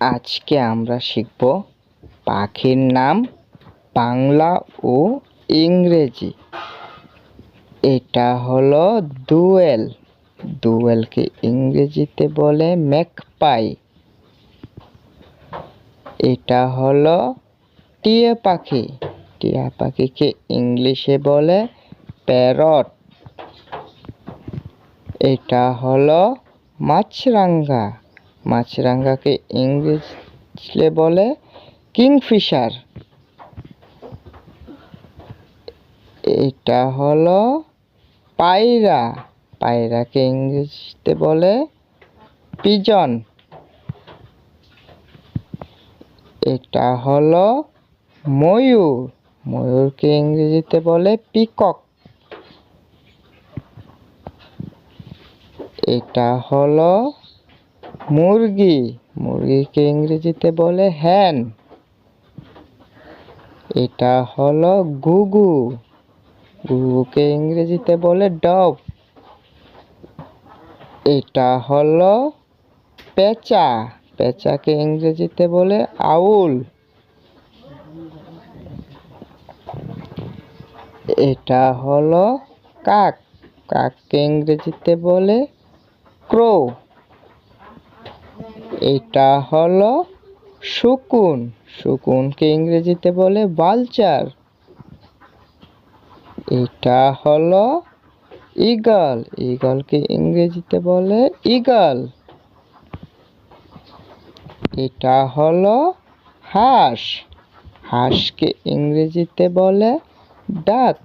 আজকে আমরা শিখব পাখির নাম বাংলা ও ইংরেজি। এটা হলো দোয়েল। দোয়েলকে ইংরেজিতে বলে ম্যাকপাই। এটা হলো টিয়া পাখি। টিয়া পাখিকে ইংলিশে বলে প্যারট। এটা হলো মাছরাঙা। মাছরাঙাকে ইংরেজিতে বলে কিংফিশার। এটা হলো পায়রা। পায়রাকে ইংরেজিতে বলে পিজন। এটা হলো ময়ূর। ময়ূরকে ইংরেজিতে বলে পিকক। এটা হলো মুরগি। মুরগিকে ইংরেজিতে বলে হ্যান। এটা হলো ঘুঘু। ঘুঘুকে ইংরেজিতে বলে ডভ। এটা হলো পেঁচা। পেঁচাকে ইংরেজিতে বলে আউল। এটা হলো কাক। কাককে ইংরেজিতে বলে ক্রো। এটা হলো শকুন। শকুনকে ইংরেজিতে বলে ভালচার। এটা হলো ঈগল। ঈগলকে ইংরেজিতে বলে ঈগল। এটা হলো হাঁস। হাঁসকে ইংরেজিতে বলে ডাক।